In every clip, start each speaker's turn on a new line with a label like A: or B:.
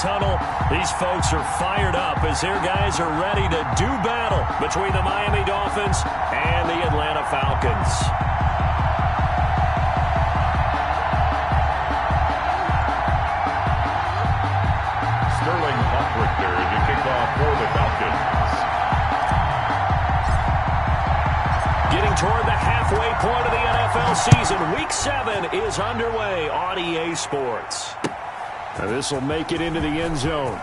A: tunnel. These folks are fired up as their guys are ready to do battle between the Miami Dolphins and the Atlanta Falcons.
B: Sterling Hoffrichter to kick off for the Falcons.
A: Getting toward the halfway point of the NFL season. Week 7 is underway on EA Sports. This will make it into the end zone.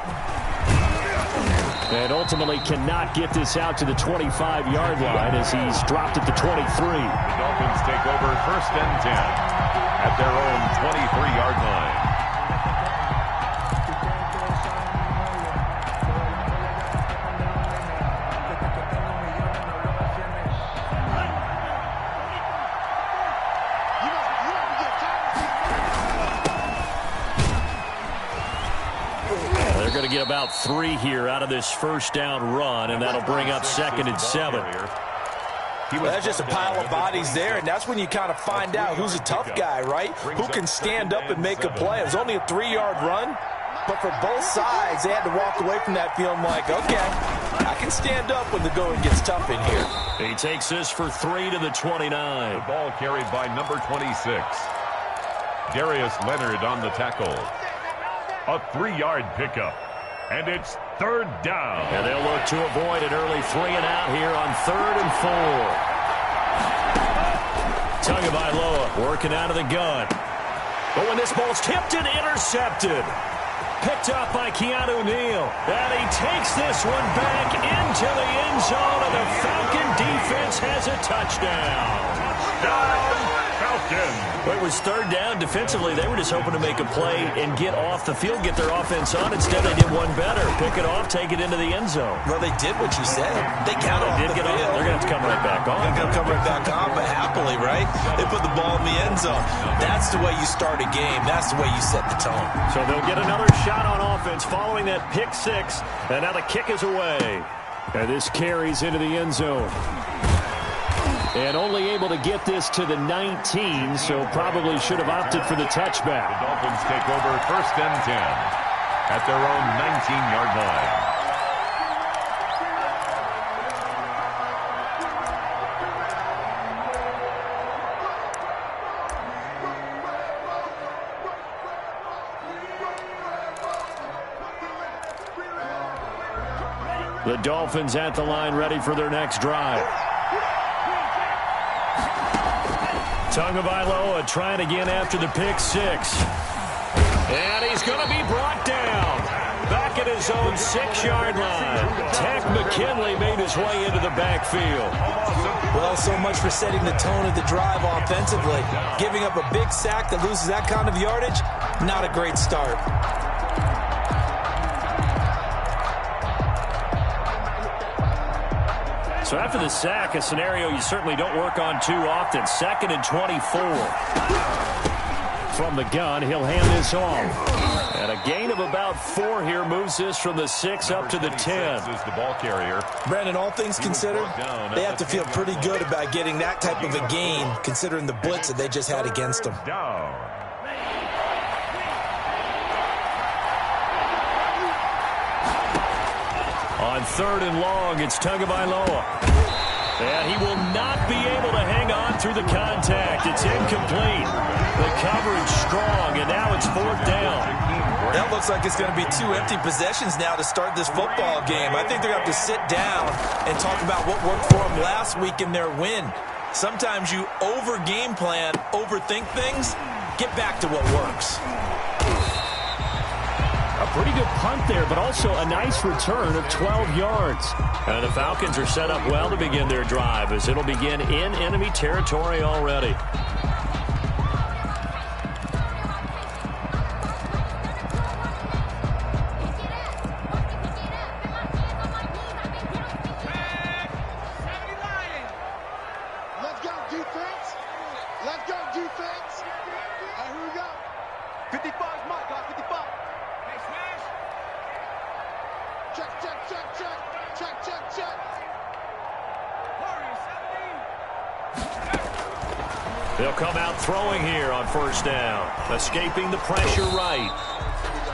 A: And ultimately cannot get this out to the 25-yard line as he's dropped at the 23.
B: The Dolphins take over 1st and 10 at their own 23-yard line.
A: Going to get about 3 here out of this first down run, and that'll bring up 2nd and 7.
C: That's just a pile of bodies there, and that's when you kind of find out who's a tough guy, right? Who can stand up and make a play. It was only a 3-yard run, but for both sides, they had to walk away from that feeling like, okay, I can stand up when the going gets tough in here.
A: He takes this for 3 to the 29.
B: The ball carried by number 26. Darius Leonard on the tackle. A 3-yard pickup. And it's 3rd down.
A: And they'll look to avoid an early 3-and-out here on 3rd and 4. Tagovailoa working out of the gun. But when this ball's tipped and intercepted. Picked up by Keanu Neal. And he takes this one back into the end zone, and the Falcon defense has a touchdown.
B: Touchdown, Falcons.
A: Well, it was 3rd down. Defensively, they were just hoping to make a play and get off the field, get their offense on. Instead, they did one better. Pick it off, take it into the end zone.
C: Well, they did what you said. They got off the field.
A: They're going to have to come right back on.
C: They're going to come right back on, but happily, right? They put the ball in the end zone. That's the way you start a game. That's the way you set the tone.
A: So they'll get another shot on offense following that pick 6. And now the kick is away. And this carries into the end zone. And only able to get this to the 19, so probably should have opted for the touchback.
B: The Dolphins take over 1st and 10 at their own 19-yard line.
A: The Dolphins at the line ready for their next drive. Tagovailoa trying again after the pick 6. And he's going to be brought down. Back at his own 6-yard line. Tech McKinley made his way into the backfield.
C: Well, so much for setting the tone of the drive offensively. Giving up a big sack that loses that kind of yardage, not a great start.
A: So after the sack, a scenario you certainly don't work on too often. 2nd and 24. From the gun, he'll hand this off. And a gain of about 4 here moves this from the 6 up to the 10.
B: Is the ball carrier.
C: Brandon, all things considered, they have to feel pretty good about getting that type of a gain, considering the blitz that they just had against them.
B: Down.
A: On 3rd and long, it's Tagovailoa. And he will not be able to hang on through the contact. It's incomplete. The coverage strong, and now it's 4th down.
C: That looks like it's going to be 2 empty possessions now to start this football game. I think they're going to have to sit down and talk about what worked for them last week in their win. Sometimes you over-game plan, overthink things, get back to what works.
A: A pretty good punt there, but also a nice return of 12 yards. And the Falcons are set up well to begin their drive as it'll begin in enemy territory already.
D: Let's go, defense. Let's go, defense. All right, here we go. 55 is my guy, 55. Hey, smash. Check, check, check, check. Check, check, check.
A: They'll come out throwing here on 1st down. Escaping the pressure right.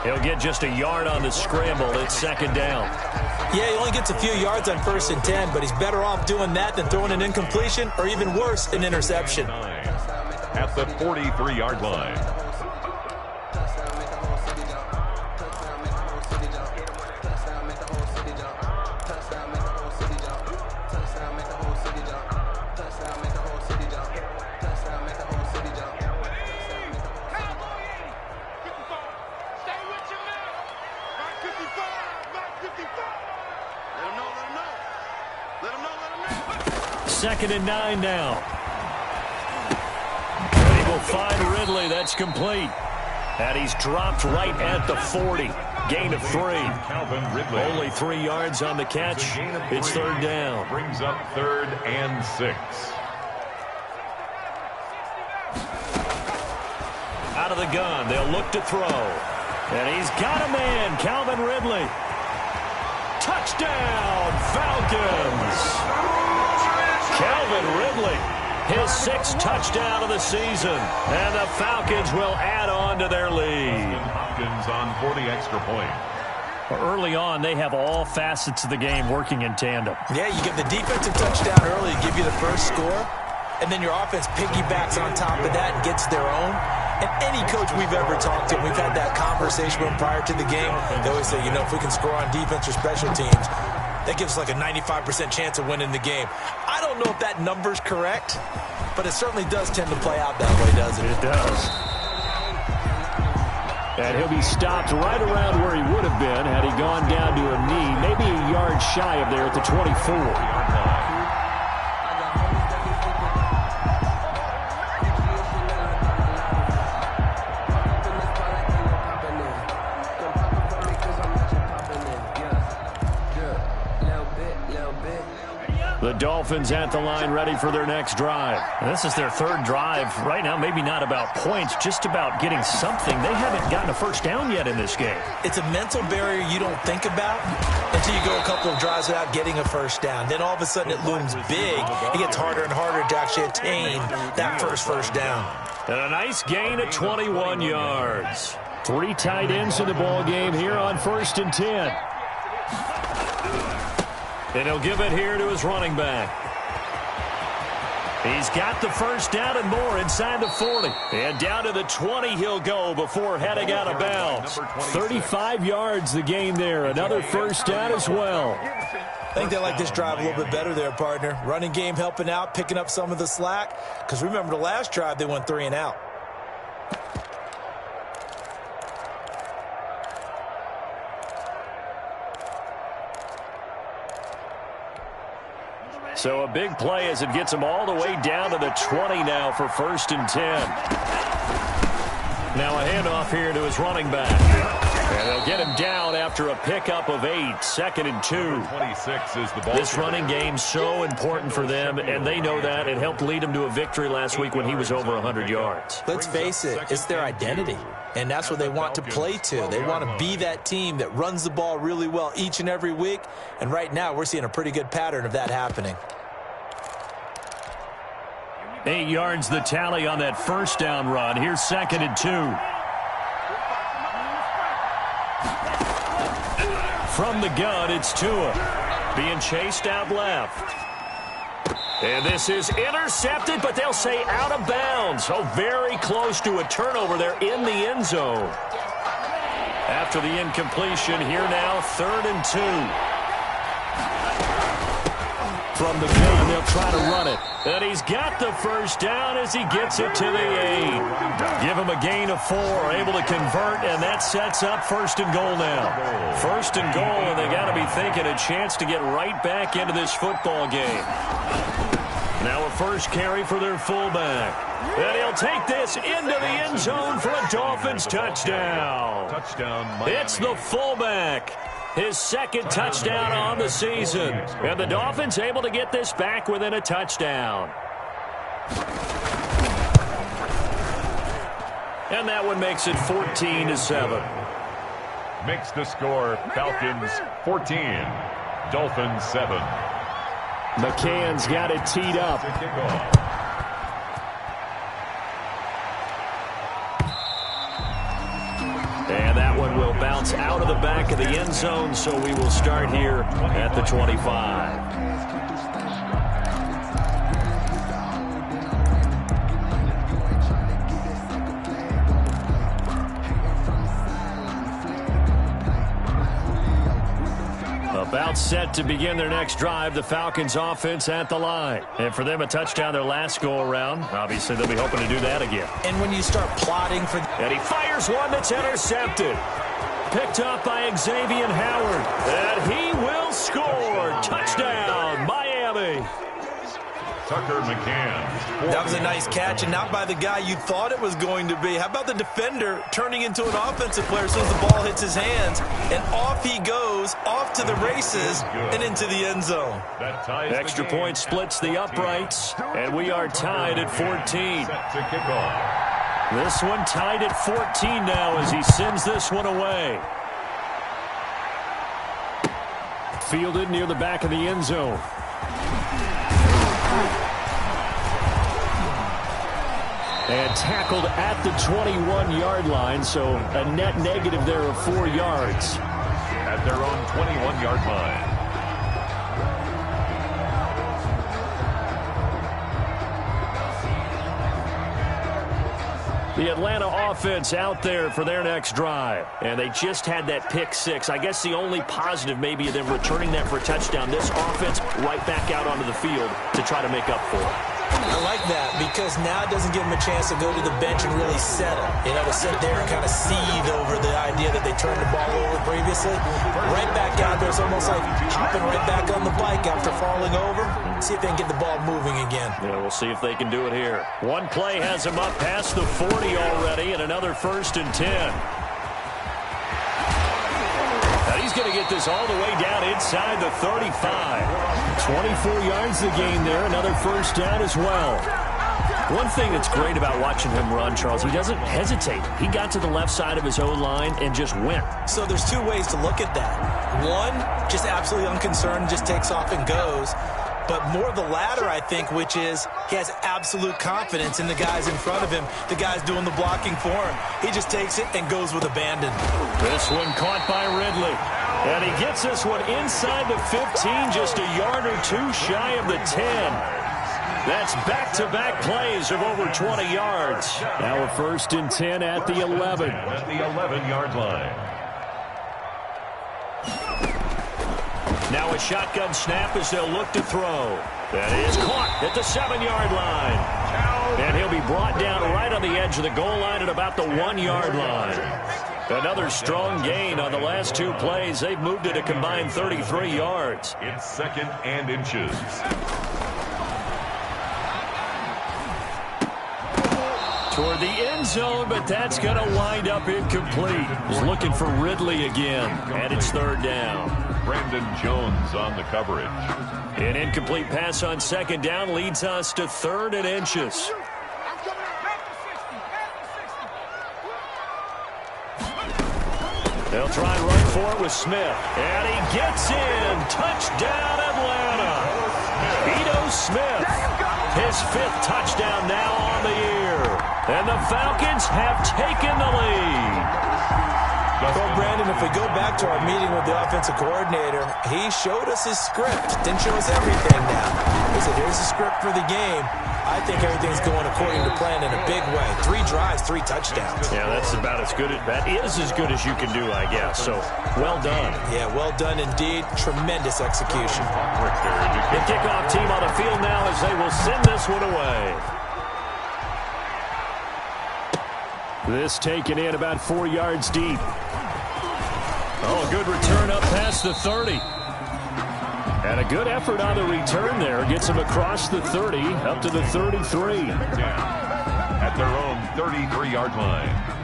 A: He'll get just a yard on the scramble. It's second down.
C: Yeah, he only gets a few yards on 1st and 10, but he's better off doing that than throwing an incompletion or even worse, an interception.
B: At the 43-yard line.
A: Second and 9 now. And he will find Ridley. That's complete. And he's dropped right at the 40. Gain of 3.
B: Calvin Ridley.
A: Only 3 yards on the catch. It's third down.
B: Brings up 3rd and 6.
A: Out of the gun. They'll look to throw. And he's got a man. Calvin Ridley. Touchdown, Falcons. Calvin Ridley, his 6th touchdown of the season. And the Falcons will add on to their lead.
B: Hopkins on for the extra point.
A: Early on, they have all facets of the game working in tandem.
C: Yeah, you get the defensive touchdown early, give you the first score, and then your offense piggybacks on top of that and gets their own. And any coach we've ever talked to, we've had that conversation with them prior to the game, they always say, you know, if we can score on defense or special teams, that gives us like a 95% chance of winning the game. I don't know if that number's correct, but it certainly does tend to play out that way, doesn't it?
A: It does. And he'll be stopped right around where he would have been had he gone down to a knee, maybe a yard shy of there at the 24. The Dolphins at the line ready for their next drive. And this is their 3rd drive right now. Maybe not about points, just about getting something. They haven't gotten a first down yet in this game. It's a mental barrier you don't think about until you go a couple of drives without getting a first down. Then all of a sudden it looms big. It gets harder and harder to actually attain that first down. And a nice gain of 21 yards. 3 tight ends in the ball game here on 1st and 10. And he'll give it here to his running back. He's got the first down and more inside the 40. And down to the 20 he'll go before heading out of bounds. 35 yards the gain there. Another first down as well. I think they like this drive a little bit better there, partner. Running game helping out, picking up some of the slack. Because remember, the last drive they went 3 and out. So a big play as it gets him all the way down to the 20 now for 1st and 10. Now a handoff here to his running back. And they'll get him down after a pickup of 8. 2nd and 2.
B: 26 is the ball.
A: This running game so important for them, and they know that. It helped lead them to a victory last week when he was over 100 yards.
C: Let's face it, it's their identity. And that's what they want to play to. They want to be that team that runs the ball really well each and every week. And right now, we're seeing a pretty good pattern of that happening.
A: 8 yards the tally on that first down run. Here's 2nd and 2. From the gun, it's Tua. Being chased out left. And this is intercepted, but they'll say out of bounds. So very close to a turnover there in the end zone. After the incompletion, here now, 3rd and 2. From the gun, they'll try to run it. And he's got the first down as he gets it to the 8. Give him a gain of 4, able to convert, and that sets up 1st and goal now. 1st and goal, and they got to be thinking a chance to get right back into this football game. Now a first carry for their fullback. And he'll take this into the end zone for a Dolphins touchdown. It's the fullback. His 2nd touchdown on the season. And the Dolphins able to get this back within a touchdown. And that one makes it 14-7.
B: Makes the score Falcons 14, Dolphins 7.
A: McCann's got it teed up. And that one will the back of the end zone, so we will start here at the 25. About set to begin their next drive, the Falcons offense at the line. And for them, a touchdown their last go-around. Obviously, they'll be hoping to do that again.
C: And when you start plotting for...
A: And he fires one that's intercepted. Picked up by Xavier Howard. And he will score. Touchdown, Miami.
B: Tucker McCann.
C: That was a nice catch, and not by the guy you thought it was going to be. How about the defender turning into an offensive player as soon as the ball hits his hands, and off he goes, off to the races, and into the end zone.
A: Extra point splits the uprights, and we are tied at 14. This one tied at 14 now as he sends this one away. Fielded near the back of the end zone. And tackled at the 21-yard line, so a net negative there of 4 yards.
B: At their own 21-yard line.
A: The Atlanta offense out there for their next drive. And they just had that pick six. I guess the only positive maybe of them returning that for a touchdown. This offense right back out onto the field to try to make up for it.
C: I like that because now it doesn't give them a chance to go to the bench and really settle. You know, to sit there and kind of seethe over the idea that they turned the ball over previously. Right back out there. It's almost like hopping right back on the bike after falling over. See if they can get the ball moving again.
A: Yeah, we'll see if they can do it here. One play has them up past the 40 already, and another 1st and 10. Now he's going to get this all the way down inside the 35. 24 yards the gain there, another 1st down as well. One thing that's great about watching him run, Charles, he doesn't hesitate. He got to the left side of his own line and just went.
C: So there's 2 ways to look at that. One, just absolutely unconcerned, just takes off and goes. But more the latter, I think, which is he has absolute confidence in the guys in front of him, the guys doing the blocking for him. He just takes it and goes with abandon.
A: This one caught by Ridley. And he gets this one inside the 15, just a yard or 2 shy of the 10. That's back-to-back plays of over 20 yards. Now a 1st and 10 at the 11.
B: At the 11-yard line.
A: Now a shotgun snap as they'll look to throw. That is caught at the 7-yard line. And he'll be brought down right on the edge of the goal line at about the 1-yard line. Another strong gain on the last 2 plays. They've moved it a combined 33 yards.
B: It's 2nd and inches.
A: Toward the end zone, but that's going to wind up incomplete. He's looking for Ridley again, and it's 3rd down.
B: Brandon Jones on the coverage.
A: An incomplete pass on 2nd down leads us to 3rd and inches. They'll try and run for it with Smith. And he gets in. Touchdown, Atlanta. Ito Smith. His 5th touchdown now on the year. And the Falcons have taken the lead.
C: Well, Brandon, if we go back to our meeting with the offensive coordinator, he showed us his script. Didn't show us everything now. He said, here's the script for the game. I think everything's going according to plan in a big way. 3 drives, 3 touchdowns.
A: Yeah, that's about as good. That is as good as you can do, I guess. So, well done.
C: Yeah, well done indeed. Tremendous execution.
A: The kickoff team on the field now as they will send this one away. This taken in about 4 yards deep. Oh, a good return up past the 30. And a good effort on the return there. Gets him across the 30, up to the 33.
B: At their own 33-yard line.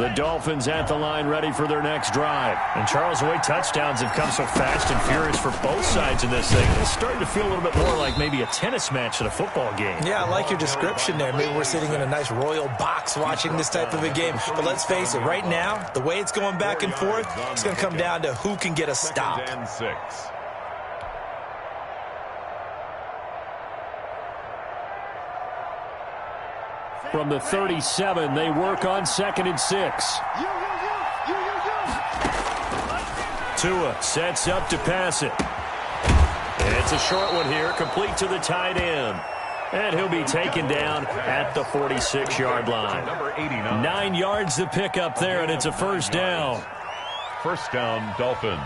A: The Dolphins at the line ready for their next drive. And Charles, the way touchdowns have come so fast and furious for both sides in this thing, it's starting to feel a little bit more like maybe a tennis match than a football game.
C: Yeah, I like your description there. Maybe we're sitting in a nice royal box watching this type of a game. But let's face it, right now, the way it's going back and forth, it's going to come down to who can get a stop.
A: From the 37, they work on 2nd and 6. Tua sets up to pass it. And it's a short one here, complete to the tight end. And he'll be taken down at the 46-yard line. 9 yards to pick up there, and it's a first down.
B: First down, Dolphins.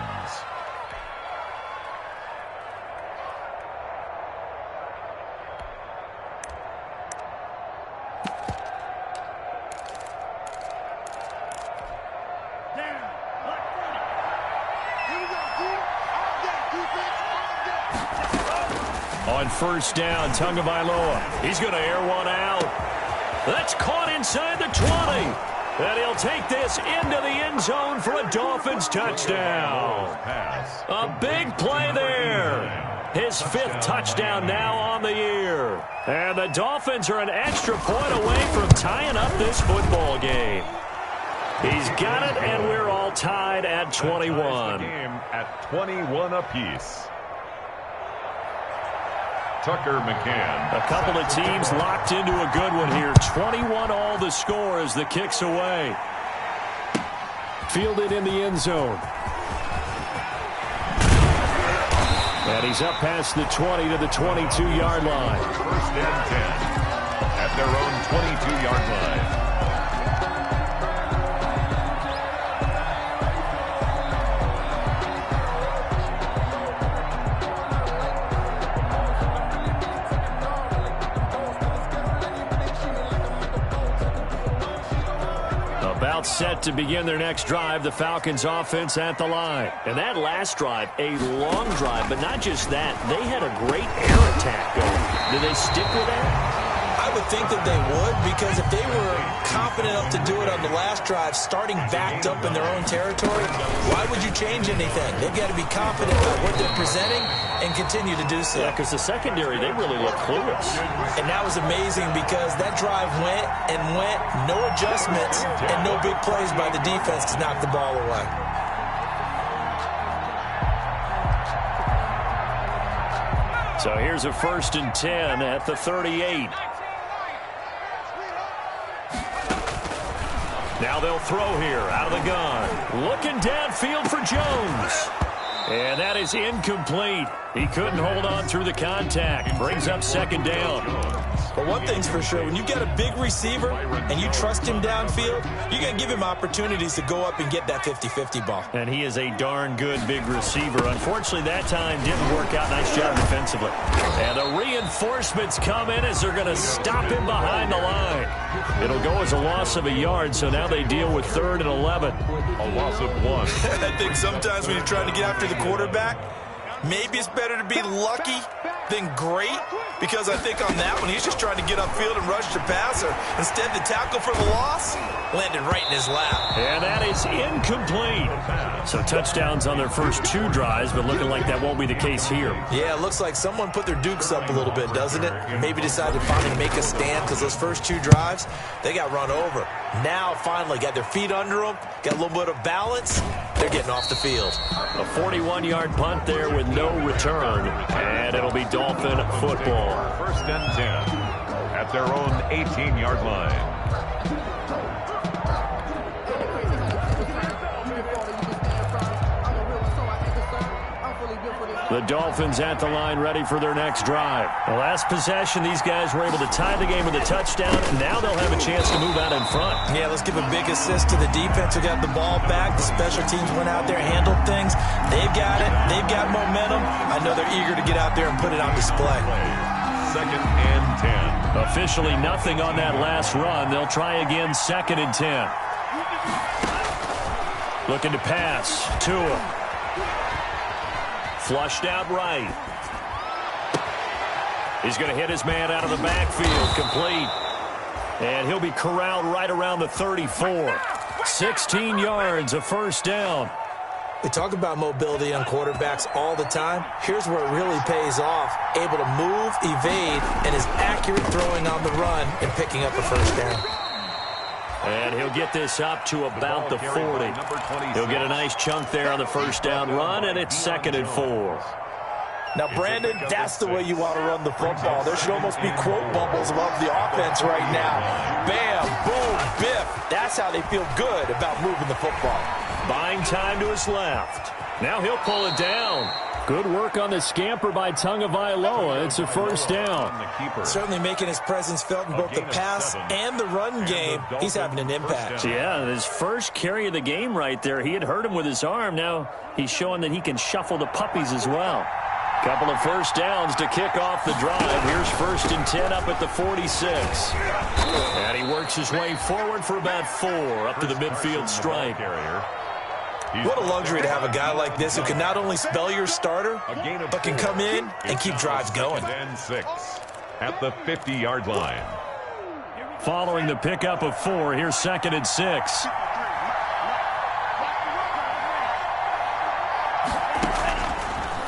A: On first down, Tagovailoa. He's going to air one out. That's caught inside the 20. And he'll take this into the end zone for a Dolphins touchdown. A big play there. His 5th touchdown now on the year. And the Dolphins are an extra point away from tying up this football game. He's got it, and we're all tied at 21.
B: Game at 21 apiece. Tucker McCann.
A: A couple of teams locked into a good one here. 21 all the score as the kick's away. Fielded in the end zone. And he's up past the 20 to the 22-yard line.
B: First and 10 at their own 22-yard line.
A: About set to begin their next drive, the Falcons offense at the line. And that last drive, a long drive, but not just that. They had a great air attack going. Do they stick with that?
C: I would think that they would, because if they were confident enough to do it on the last drive, starting backed up in their own territory, why would you change anything? They've got to be confident about what they're presenting and continue to do so.
A: Yeah, because the secondary, they really look clueless.
C: And that was amazing because that drive went and went, no adjustments, and no big plays by the defense to knock the ball away.
A: So here's a 1st and 10 at the 38. Now they'll throw here out of the gun. Looking downfield for Jones. And that is incomplete. He couldn't hold on through the contact. Brings up 2nd down.
C: But one thing's for sure, when you've got a big receiver and you trust him downfield, you got to give him opportunities to go up and get that 50-50 ball.
A: And he is a darn good big receiver. Unfortunately, that time didn't work out. Nice job defensively. And the reinforcements come in as they're going to stop him behind the line. It'll go as a loss of a yard, so now they deal with 3rd and 11.
B: A loss of 1.
C: I think sometimes when you're trying to get after the quarterback, maybe it's better to be lucky than great, because I think on that one, he's just trying to get upfield and rush the passer. Instead, the tackle for the loss landed right in his lap.
A: And that is incomplete. So touchdowns on their first 2 drives, but looking like that won't be the case here.
C: Yeah, it looks like someone put their dukes up a little bit, doesn't it? Maybe decided to finally make a stand, because those first 2 drives, they got run over. Now, finally, got their feet under them, got a little bit of balance. They're getting off the field.
A: A 41-yard punt there with no return, and it'll be Dolphin football.
B: First and 10 at their own 18-yard line.
A: The Dolphins at the line, ready for their next drive. The last possession, these guys were able to tie the game with a touchdown. Now they'll have a chance to move out in front.
C: Yeah, let's give a big assist to the defense who got the ball back. The special teams went out there, handled things. They've got it. They've got momentum. I know they're eager to get out there and put it on display.
B: 2nd and 10.
A: Officially nothing on that last run. They'll try again, 2nd and 10. Looking to pass. Tua. Flushed out right. He's going to hit his man out of the backfield. Complete. And he'll be corralled right around the 34. 16 yards, a first down.
C: We talk about mobility on quarterbacks all the time. Here's where it really pays off. Able to move, evade, and is accurate throwing on the run and picking up a first down.
A: And he'll get this up to about the 40. He'll get a nice chunk there on the first down run, and it's 2nd and 4.
C: Now, Brandon, that's the way you want to run the football. There should almost be quote bubbles above the offense right now. Bam, boom, biff. That's how they feel good about moving the football.
A: Buying time to his left. Now he'll pull it down. Good work on the scamper by Tagovailoa. It's a first down.
C: Certainly making his presence felt in both the pass and the run game. He's having an impact.
A: Yeah, his first carry of the game right there. He had hurt him with his arm. Now he's showing that he can shuffle the puppies as well. Couple of first downs to kick off the drive. Here's 1st and 10 up at the 46. And he works his way forward for about 4 up to the midfield stripe.
C: What a luxury to have a guy like this who can not only spell your starter, but can come in and keep drives going.
B: At the 50-yard line.
A: Following the pickup of 4, here's 2nd and 6.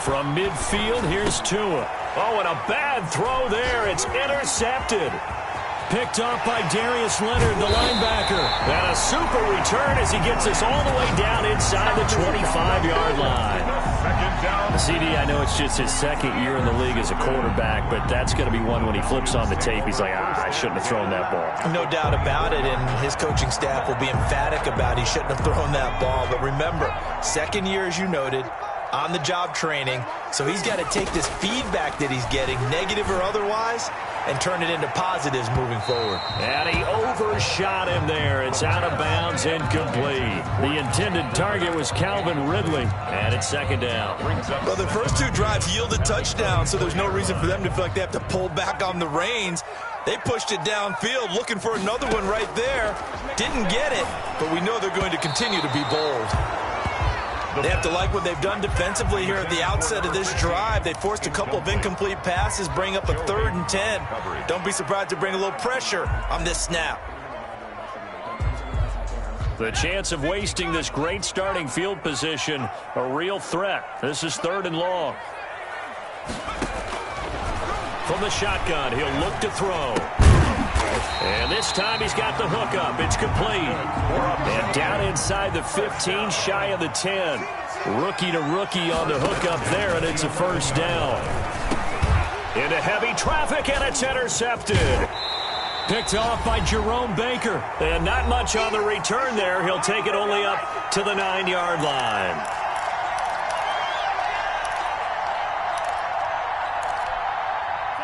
A: From midfield, here's Tua. Oh, and a bad throw there. It's intercepted. Picked off by Darius Leonard, the linebacker. And a super return as he gets us all the way down inside the 25-yard line. CD, I know it's just his 2nd year in the league as a quarterback, but that's going to be one when he flips on the tape. He's like, I shouldn't have thrown that ball.
C: No doubt about it, and his coaching staff will be emphatic about he shouldn't have thrown that ball. But remember, 2nd year, as you noted, on-the-job training, so he's got to take this feedback that he's getting, negative or otherwise, and turn it into positives moving forward.
A: And he overshot him there. It's out of bounds, incomplete. The intended target was Calvin Ridley, and it's 2nd down.
C: Well, the first 2 drives yielded touchdowns, so there's no reason for them to feel like they have to pull back on the reins. They pushed it downfield, looking for another one right there. Didn't get it, but we know they're going to continue to be bold. They have to like what they've done defensively here at the outset of this drive. They forced a couple of incomplete passes, bring up a 3rd and 10. Don't be surprised to bring a little pressure on this snap.
A: The chance of wasting this great starting field position, a real threat. This is 3rd and long. From the shotgun, he'll look to throw. And this time he's got the hook up. It's complete. And down inside the 15, shy of the 10. Rookie to rookie on the hook up there, and it's a first down. Into heavy traffic, and it's intercepted. Picked off by Jerome Baker. And not much on the return there. He'll take it only up to the 9-yard line.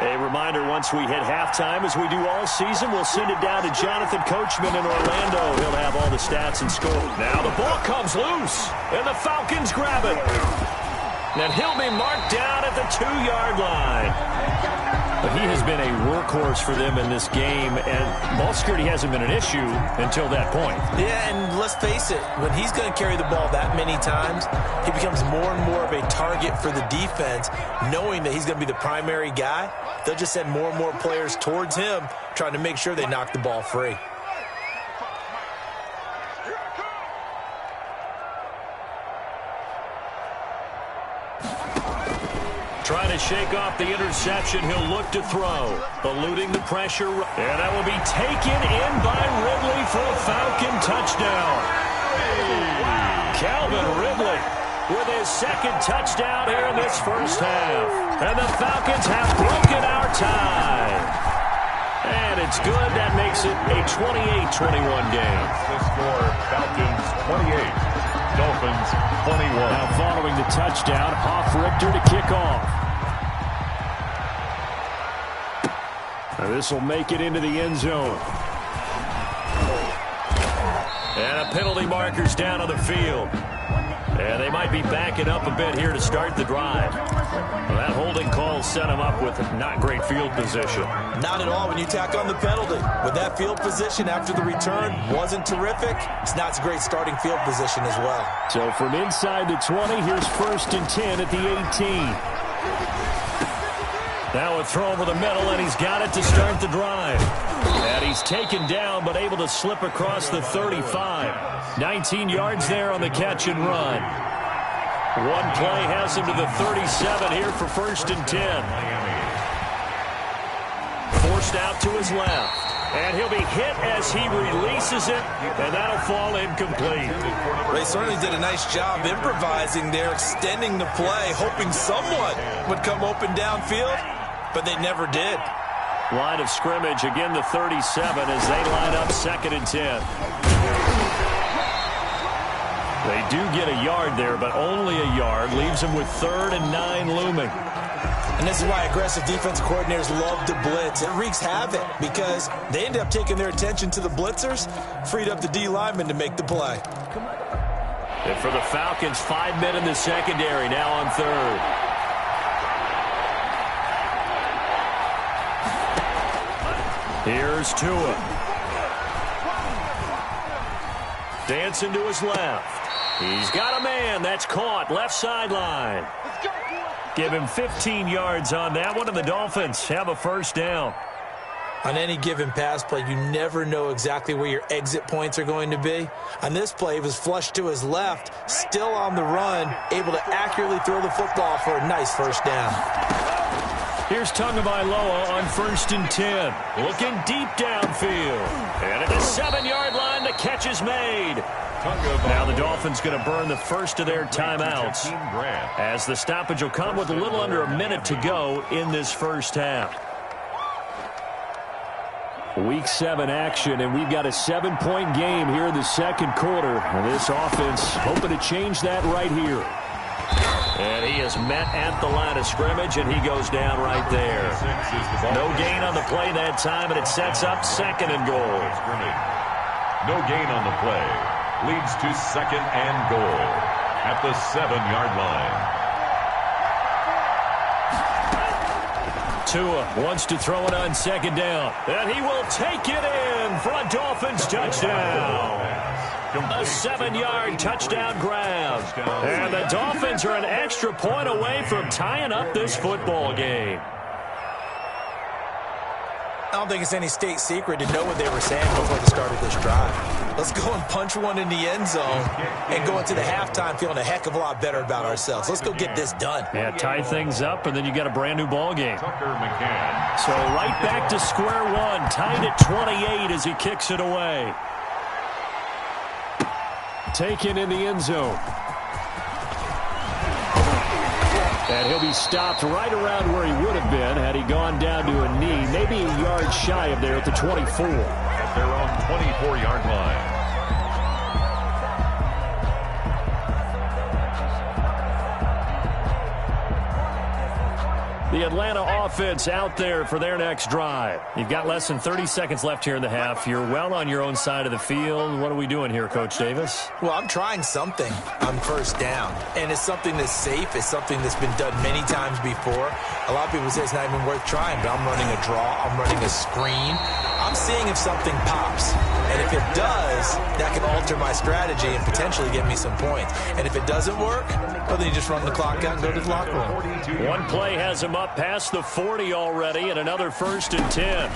A: A reminder, once we hit halftime, as we do all season, we'll send it down to Jonathan Coachman in Orlando. He'll have all the stats and score. Now the ball comes loose, and the Falcons grab it. And he'll be marked down at the 2-yard line. But he has been a workhorse for them in this game, and ball security hasn't been an issue until that point.
C: Yeah, and let's face it, when he's going to carry the ball that many times, he becomes more and more of a target for the defense, knowing that he's going to be the primary guy. They'll just send more and more players towards him, trying to make sure they knock the ball free.
A: Trying to shake off the interception. He'll look to throw. Eluding the pressure. And that will be taken in by Ridley for a Falcon touchdown. Calvin Ridley with his 2nd touchdown here in this first half. And the Falcons have broken our tie. And it's good. That makes it a 28-21 game.
B: The score, Falcons 28. Dolphins 21.
A: Now following the touchdown, Richter to kick off. Now this will make it into the end zone. And a penalty marker's down on the field. And they might be backing up a bit here to start the drive. Well, that holding call set him up with not great field position.
C: Not at all when you tack on the penalty. With that field position after the return wasn't terrific, it's not a great starting field position as well.
A: So from inside the 20, here's 1st and 10 at the 18. Now a throw over the middle, and he's got it to start the drive. And he's taken down, but able to slip across the 35. 19 yards there on the catch and run. One play has him to the 37 here for 1st and 10. Forced out to his left. And he'll be hit as he releases it, and that'll fall incomplete.
C: They certainly did a nice job improvising there, extending the play, hoping someone would come open downfield, but they never did.
A: Line of scrimmage, again the 37 as they line up 2nd and 10. They do get a yard there, but only a yard. Leaves them with 3rd and 9 looming.
C: And this is why aggressive defensive coordinators love to blitz. It wreaks havoc because they end up taking their attention to the blitzers, freed up the D lineman to make the play.
A: And for the Falcons, 5 men in the secondary, now on 3rd. Here's Tua. Dancing to his left. He's got a man. That's caught. Left sideline. Give him 15 yards on that one, and the Dolphins have a 1st down.
C: On any given pass play, you never know exactly where your exit points are going to be. On this play, he was flushed to his left, still on the run, able to accurately throw the football for a nice 1st down.
A: Here's Tagovailoa on 1st and 10. Looking deep downfield. And at the 7-yard line, the catch is made. Now the Dolphins going to burn the first of their timeouts as the stoppage will come with a little under a minute to go in this 1st half. Week 7 action, and we've got a 7-point game here in the 2nd quarter. And this offense hoping to change that right here. And he is met at the line of scrimmage, and he goes down right there. No gain on the play that time, and it sets up 2nd and goal.
B: No gain on the play. Leads to 2nd and goal at the 7-yard line.
A: Tua wants to throw it on 2nd down, and he will take it in for a Dolphins touchdown. A 7-yard touchdown grab. And the Dolphins are an extra point away from tying up this football game.
C: I don't think it's any state secret to know what they were saying before the start of this drive. Let's go and punch one in the end zone and go into the halftime feeling a heck of a lot better about ourselves. Let's go get this done.
A: Yeah, tie things up, and then you got a brand-new ball game. So right back to square one, tied at 28 as he kicks it away. Taken in the end zone. And he'll be stopped right around where he would have been had he gone down to a knee, maybe a yard shy of there at the 24.
B: At their own 24-yard line.
A: The Atlanta offense out there for their next drive. You've got less than 30 seconds left here in the half. You're well on your own side of the field. What are we doing here, Coach Davis?
C: Well, I'm trying something on 1st down, and it's something that's safe. It's something that's been done many times before. A lot of people say it's not even worth trying, but I'm running a draw. I'm running a screen. I'm seeing if something pops, and if it does, that can alter my strategy and potentially get me some points. And if it doesn't work, well, then you just run the clock out and go to the locker room.
A: One play has him up past the 40 already, and another 1st and 10.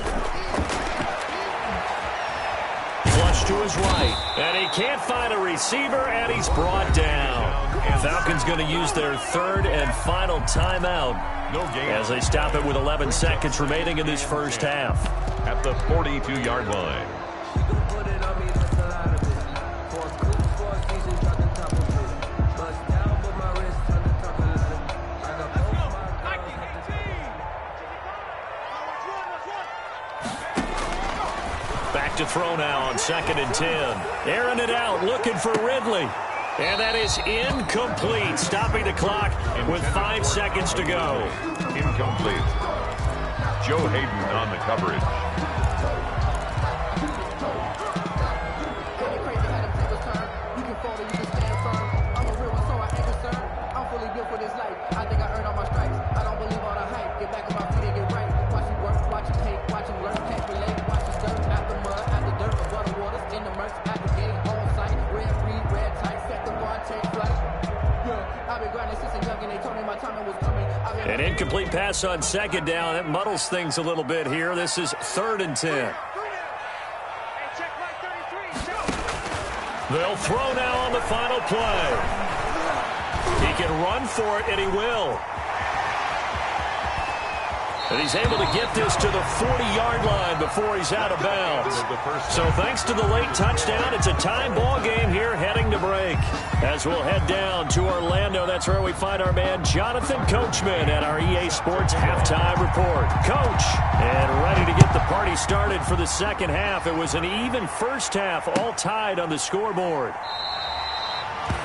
A: Flush to his right, and he can't find a receiver, and he's brought down. Falcons going to use their 3rd and final timeout as they stop it with 11 seconds remaining in this 1st half.
B: At the 42-yard line.
A: Back to throw now on 2nd and 10. Airing it out, looking for Ridley. And that is incomplete, stopping the clock with 5 seconds to go.
B: Incomplete. Joe Hayden on the coverage.
A: An incomplete pass on 2nd down. That muddles things a little bit here. This is 3rd and 10. They'll throw now on the final play. He can run for it, and he will. And he's able to get this to the 40-yard line before he's out of bounds. So thanks to the late touchdown, it's a time ball game here heading to break. As we'll head down to Orlando, that's where we find our man Jonathan Coachman at our EA Sports Halftime Report. Coach, and ready to get the party started for the second half. It was an even first half, all tied on the scoreboard.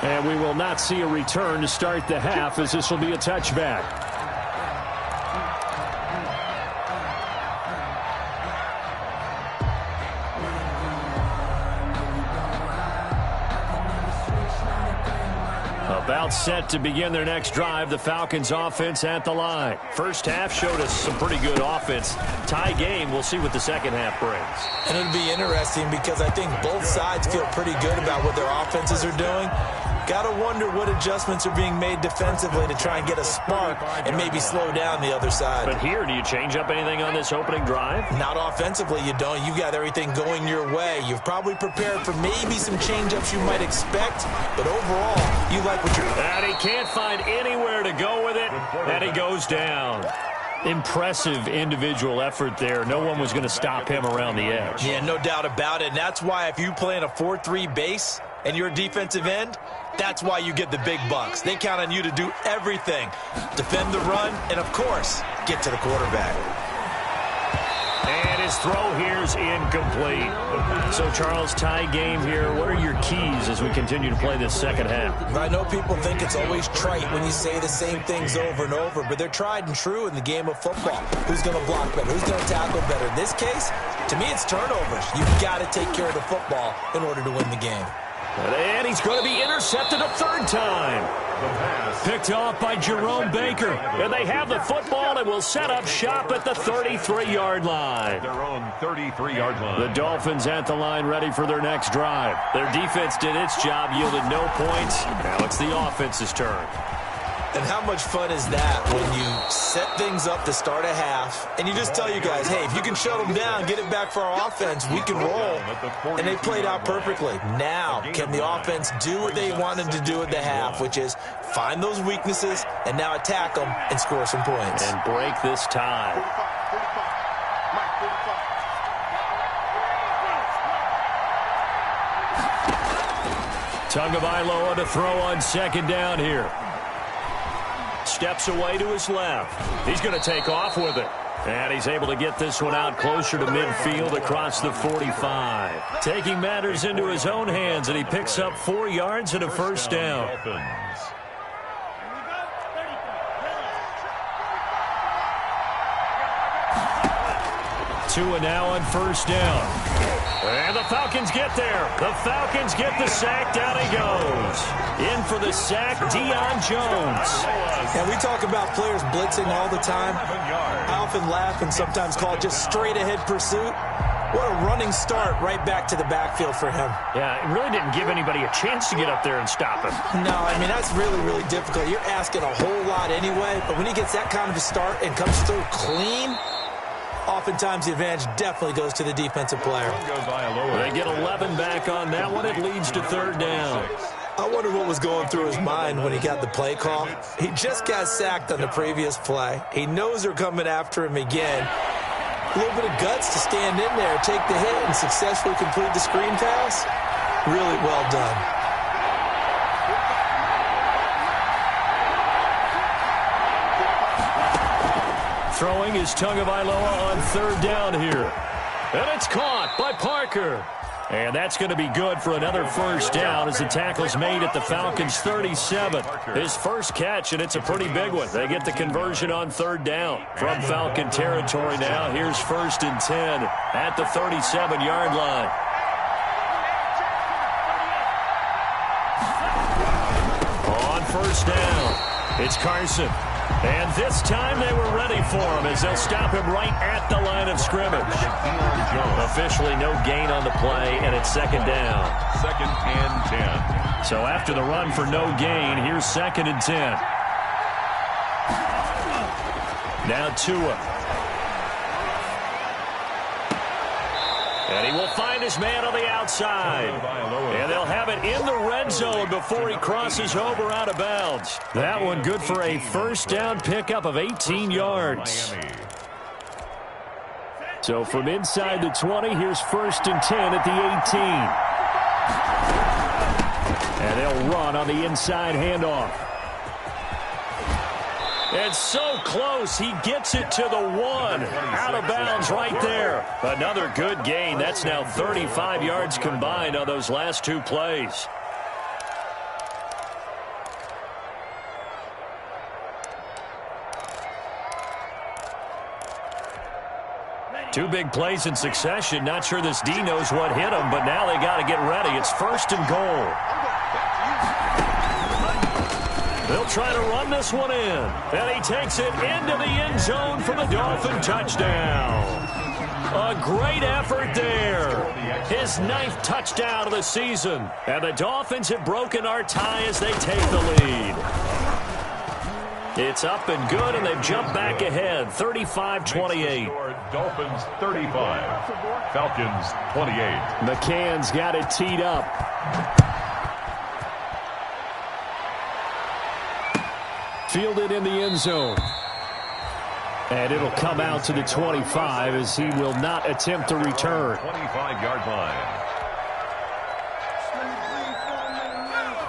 A: And we will not see a return to start the half, as this will be a touchback. About set to begin their next drive, the Falcons offense at the line. First half showed us some pretty good offense. Tie game, we'll see what the second half brings.
C: And it'll be interesting because I think both sides feel pretty good about what their offenses are doing. Got to wonder what adjustments are being made defensively to try and get a spark and maybe slow down the other side.
A: But here, do you change up anything on this opening drive?
C: Not offensively, you don't. You've got everything going your way. You've probably prepared for maybe some change-ups you might expect, but overall, you like what you're doing.
A: And he can't find anywhere to go with it, and he goes down. Impressive individual effort there. No one was going to stop him around the edge.
C: Yeah, no doubt about it. And that's why if you play in a 4-3 base and you're a defensive end, that's why you get the big bucks. They count on you to do everything. Defend the run, and, of course, get to the quarterback.
A: And his throw here is incomplete. So, Charles, tie game here. What are your keys as we continue to play this second half?
C: I know people think it's always trite when you say the same things over and over, but they're tried and true in the game of football. Who's going to block better? Who's going to tackle better? In this case, to me, it's turnovers. You've got to take care of the football in order to win the game.
A: And he's going to be intercepted a third time. Picked off by Jerome Baker. And they have the football and will set up shop at the 33-yard line.
B: Their own 33-yard line.
A: The Dolphins at the line ready for their next drive. Their defense did its job, yielded no points. Now it's the offense's turn.
C: And how much fun is that when you set things up to start a half and you just tell you guys, hey, if you can shut them down, get it back for our offense, we can roll. And they played out perfectly. Now, can the offense do what they wanted to do at the half, which is find those weaknesses and now attack them and score some points.
A: And break this tie. Tagovailoa to throw on second down here. Steps away to his left. He's going to take off with it. And he's able to get this one out closer to midfield across the 45. Taking matters into his own hands, and he picks up 4 yards and a first down. Tua now on first down. And the Falcons get there. The Falcons get the sack. Down he goes. In for the sack, Deion Jones.
C: And we talk about players blitzing all the time. I often laugh and sometimes call it just straight-ahead pursuit. What a running start right back to the backfield for him.
A: Yeah, it really didn't give anybody a chance to get up there and stop him.
C: No, I mean, that's really, really difficult. You're asking a whole lot anyway, but when he gets that kind of a start and comes through clean, oftentimes the advantage definitely goes to the defensive player.
A: They get 11 back on that one. It leads to third down.
C: I wonder what was going through his mind when he got the play call. He just got sacked on the previous play. He knows they're coming after him again. A little bit of guts to stand in there, take the hit, and successfully complete the screen pass. Really well done.
A: Throwing is Tagovailoa on third down here. And it's caught by Parker. And that's going to be good for another first down as the tackle's made at the Falcons' 37. His first catch, and it's a pretty big one. They get the conversion on third down. From Falcon territory now, here's 1st and 10 at the 37-yard line. On first down, it's Carson. And this time they were ready for him as they'll stop him right at the line of scrimmage. Officially no gain on the play, and it's second down.
B: 2nd and 10.
A: So after the run for no gain, here's 2nd and 10. Now Tua. And he will find his man on the outside. And they'll have it in the red zone before he crosses over out of bounds. That one good for a first down pickup of 18 yards. So from inside the 20, here's 1st and 10 at the 18. And they'll run on the inside handoff. It's so close. He gets it to the 1. Out of bounds right there. Another good gain. That's now 35 yards combined on those last 2 plays. Two big plays in succession. Not sure this D knows what hit him, but now they got to get ready. It's 1st and goal. They'll try to run this one in. And he takes it into the end zone for the Dolphin touchdown. A great effort there. His 9th touchdown of the season. And the Dolphins have broken our tie as they take the lead. It's up and good, and they've jumped back ahead, 35-28.
B: Dolphins 35, Falcons 28.
A: McCann's got it teed up. Fielded in the end zone. And it'll come out to the 25 as he will not attempt to return.
B: 25-yard line.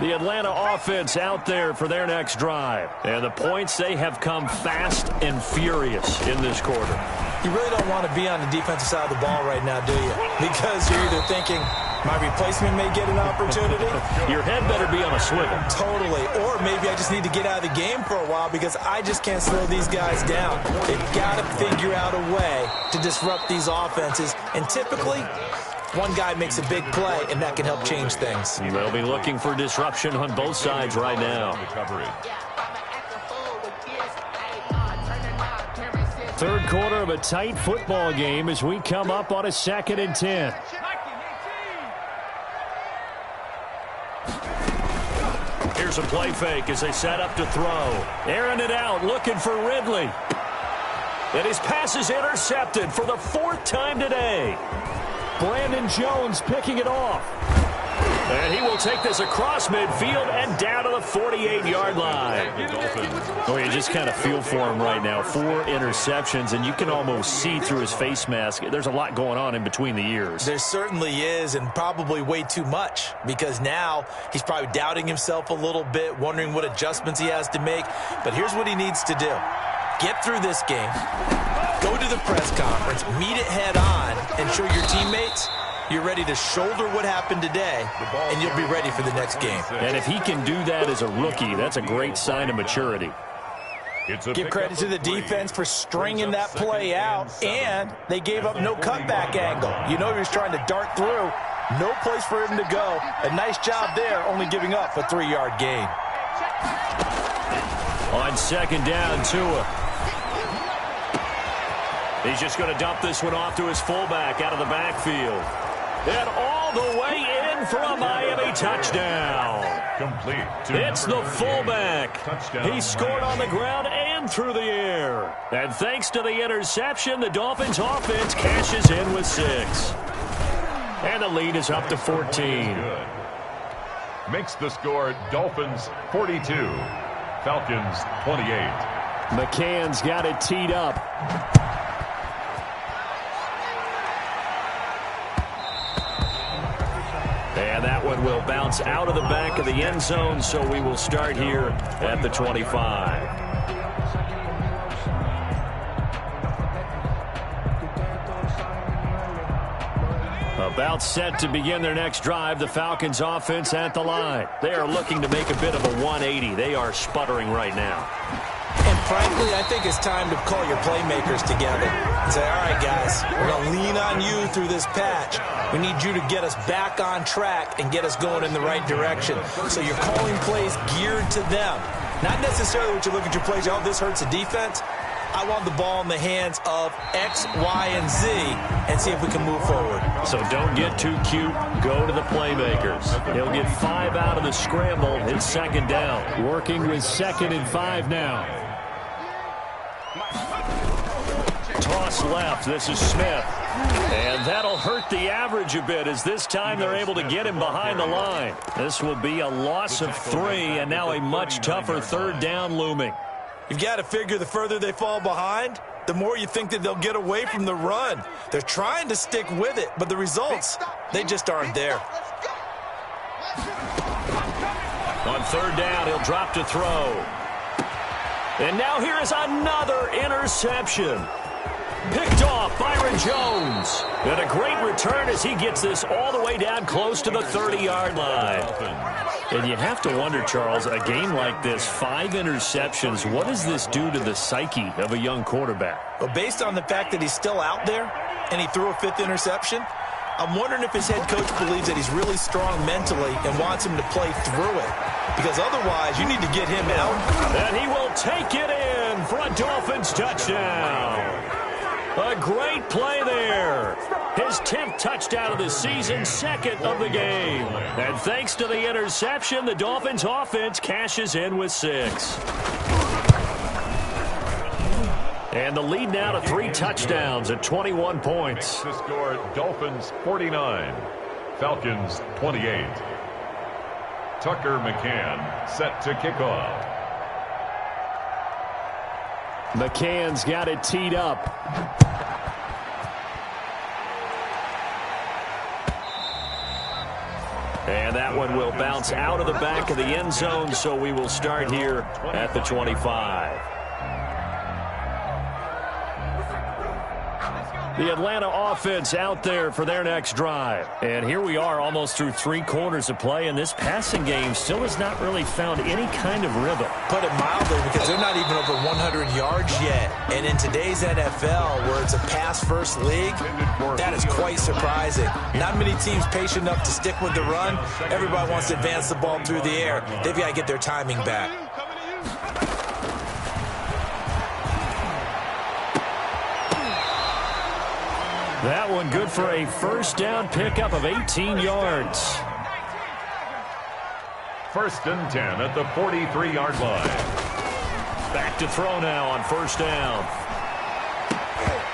A: The Atlanta offense out there for their next drive. And the points, they have come fast and furious in this quarter.
C: You really don't want to be on the defensive side of the ball right now, do you? Because you're either thinking, my replacement may get an opportunity.
A: Your head better be on a swivel.
C: Totally. Or maybe I just need to get out of the game for a while because I just can't slow these guys down. They've got to figure out a way to disrupt these offenses. And typically, one guy makes a big play, and that can help change things.
A: They'll be looking for disruption on both sides right now. Third quarter of a tight football game as we come up on a 2nd and 10. Here's a play fake as they set up to throw. Airing it out, looking for Ridley. And his pass is intercepted for the 4th time today. Brandon Jones picking it off. And he will take this across midfield and down to the 48-yard line. Oh, you just kind of feel for him right now. 4 interceptions, and you can almost see through his face mask. There's a lot going on in between the ears.
C: There certainly is, and probably way too much, because now he's probably doubting himself a little bit, wondering what adjustments he has to make. But here's what he needs to do. Get through this game, go to the press conference, meet it head on, and show your teammates you're ready to shoulder what happened today, and you'll be ready for the next game.
A: And if he can do that as a rookie, that's a great sign of maturity.
C: Give credit to the defense for stringing that play out, and they gave up no cutback angle. You know he was trying to dart through. No place for him to go. A nice job there, only giving up a 3-yard gain.
A: On 2nd down, Tua. He's just going to dump this one off to his fullback out of the backfield. And all the way in for a Miami touchdown.
B: Complete.
A: It's the fullback. He scored on the ground and through the air. And thanks to the interception, the Dolphins offense cashes in with 6. And the lead is up to 14.
B: Makes the score Dolphins 42, Falcons 28.
A: McCann's got it teed up. And that one will bounce out of the back of the end zone, so we will start here at the 25. About set to begin their next drive, the Falcons offense at the line. They are looking to make a bit of a 180. They are sputtering right now.
C: And frankly, I think it's time to call your playmakers together and say, all right, guys, we're going to lean on you through this patch. We need you to get us back on track and get us going in the right direction. So you're calling plays geared to them. Not necessarily what you look at your plays, oh, this hurts the defense. I want the ball in the hands of X, Y, and Z and see if we can move forward.
A: So don't get too cute. Go to the playmakers. He'll get 5 out of the scramble. It's 2nd down. Working with 2nd and 5 now. Toss left. This is Smith. And that'll hurt the average a bit as this time they're able to get him behind the line. This will be a loss of 3 and now a much tougher 3rd down looming.
C: You've got to figure the further they fall behind, the more you think that they'll get away from the run. They're trying to stick with it, but the results, they just aren't there.
A: On third down, he'll drop to throw. And now here is another interception. Picked off Byron Jones. And a great return as he gets this all the way down close to the 30-yard line. And you have to wonder, Charles, a game like this, 5 interceptions, what does this do to the psyche of a young quarterback?
C: Well, based on the fact that he's still out there and he threw a 5th interception, I'm wondering if his head coach believes that he's really strong mentally and wants him to play through it. Because otherwise, you need to get him out.
A: And he will take it in for a Dolphins touchdown. A great play there. His 10th touchdown of the season, 2nd of the game. And thanks to the interception, the Dolphins offense cashes in with 6. And the lead now to 3 touchdowns at 21 points.
B: The score, Dolphins 49, Falcons 28. Tucker McCann set to kick off.
A: McCann's got it teed up. And that one will bounce out of the back of the end zone, so we will start here at the 25. The Atlanta offense out there for their next drive. And here we are almost through 3 quarters of play, and this passing game still has not really found any kind of rhythm.
C: Put it mildly, because they're not even over 100 yards yet. And in today's NFL, where it's a pass-first league, that is quite surprising. Not many teams patient enough to stick with the run. Everybody wants to advance the ball through the air. They've got to get their timing back.
A: That one good for a first down pickup of 18 yards.
B: 1st and 10 at the 43-yard line.
A: Back to throw now on first down.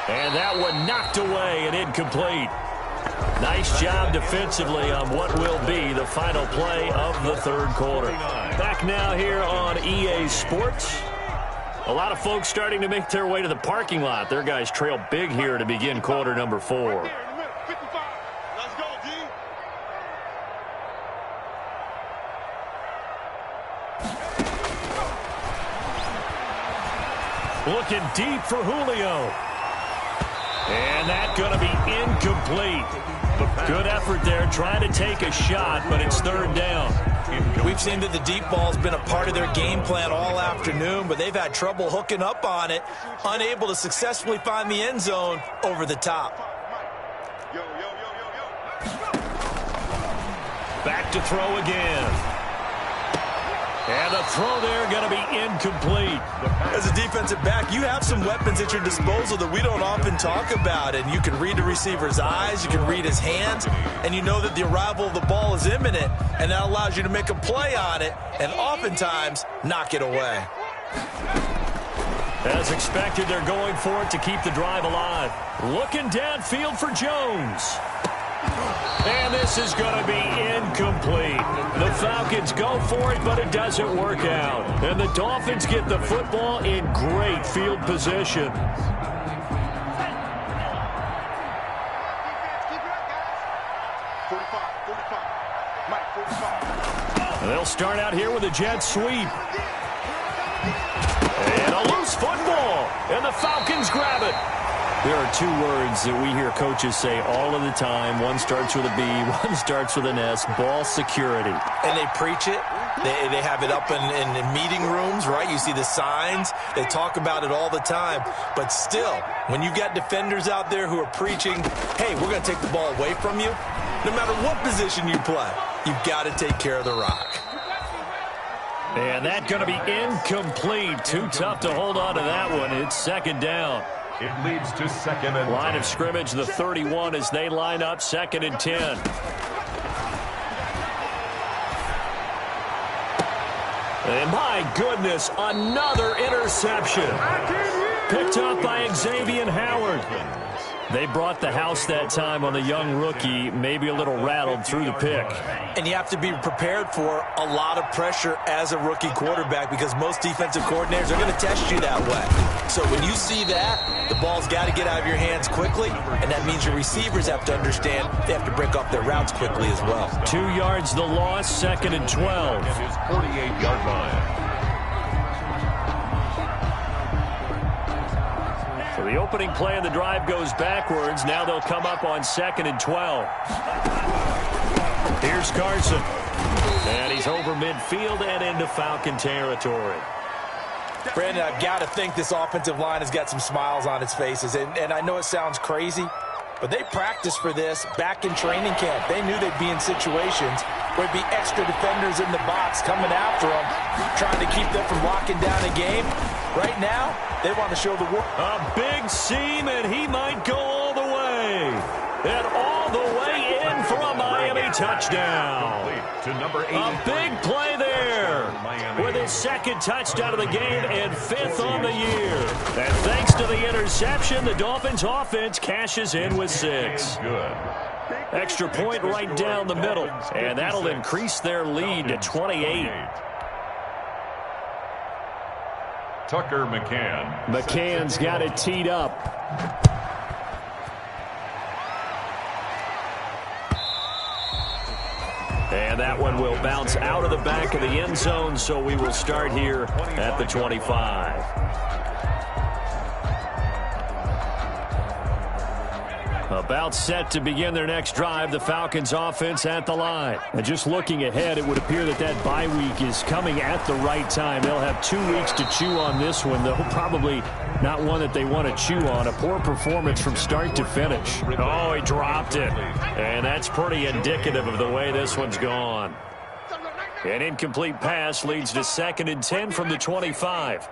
A: And that one knocked away and incomplete. Nice job defensively on what will be the final play of the 3rd quarter. Back now here on EA Sports. A lot of folks starting to make their way to the parking lot. Their guys trail big here to begin quarter number 4. Looking deep for Julio. And that's going to be incomplete. Good effort there, trying to take a shot, but it's 3rd down.
C: We've seen that the deep ball's been a part of their game plan all afternoon, but they've had trouble hooking up on it, unable to successfully find the end zone over the top.
A: Back to throw again. And the throw there going to be incomplete.
C: As a defensive back, you have some weapons at your disposal that we don't often talk about. And you can read the receiver's eyes, you can read his hands, and you know that the arrival of the ball is imminent. And that allows you to make a play on it and oftentimes knock it away.
A: As expected, they're going for it to keep the drive alive. Looking downfield for Jones. And this is going to be incomplete. The Falcons go for it, but it doesn't work out. And the Dolphins get the football in great field position. They'll start out here with a jet sweep. And a loose football. And the Falcons grab it. There are 2 words that we hear coaches say all of the time. One starts with a B, one starts with an S, ball security.
C: And they preach it. They have it up in meeting rooms, right? You see the signs. They talk about it all the time. But still, when you got defenders out there who are preaching, hey, we're going to take the ball away from you, no matter what position you play, you've got to take care of the rock.
A: And that's going to be incomplete. Too tough to hold on to that one. It's 2nd down.
B: It leads to 2nd and 10.
A: Line of scrimmage, the 31 as they line up 2nd and 10. And my goodness, another interception. picked up by Xavier Howard. They brought the house that time on the young rookie, maybe a little rattled through the pick.
C: And you have to be prepared for a lot of pressure as a rookie quarterback because most defensive coordinators are going to test you that way. So when you see that, the ball's got to get out of your hands quickly, and that means your receivers have to understand they have to break off their routes quickly as well.
A: 2 yards the loss, 2nd and 12.
B: At his 48-yard line.
A: So the opening play of the drive goes backwards. Now they'll come up on 2nd and 12. Here's Carson. And he's over midfield and into Falcon territory.
C: Brandon, I've got to think this offensive line has got some smiles on its faces. And I know it sounds crazy, but they practiced for this back in training camp. They knew they'd be in situations where there'd be extra defenders in the box coming after them, trying to keep them from locking down a game. Right now, they want to show the world.
A: A big seam, and he might go all the way. And all the way in for a Miami touchdown.
B: To number 83.
A: A big play there with his 2nd touchdown of the game and 5th on the year. And thanks to the interception, the Dolphins offense cashes in with 6.
B: Good.
A: Extra point right down the middle, and that'll increase their lead to 28.
B: Tucker McCann.
A: McCann's got it teed up. And that one will bounce out of the back of the end zone, so we will start here at the 25. About set to begin their next drive, the Falcons offense at the line. And just looking ahead, it would appear that that bye week is coming at the right time. They'll have 2 weeks to chew on this one, though probably not one that they want to chew on. A poor performance from start to finish. Oh, he dropped it. And that's pretty indicative of the way this one's gone. An incomplete pass leads to 2nd and 10 from the 25.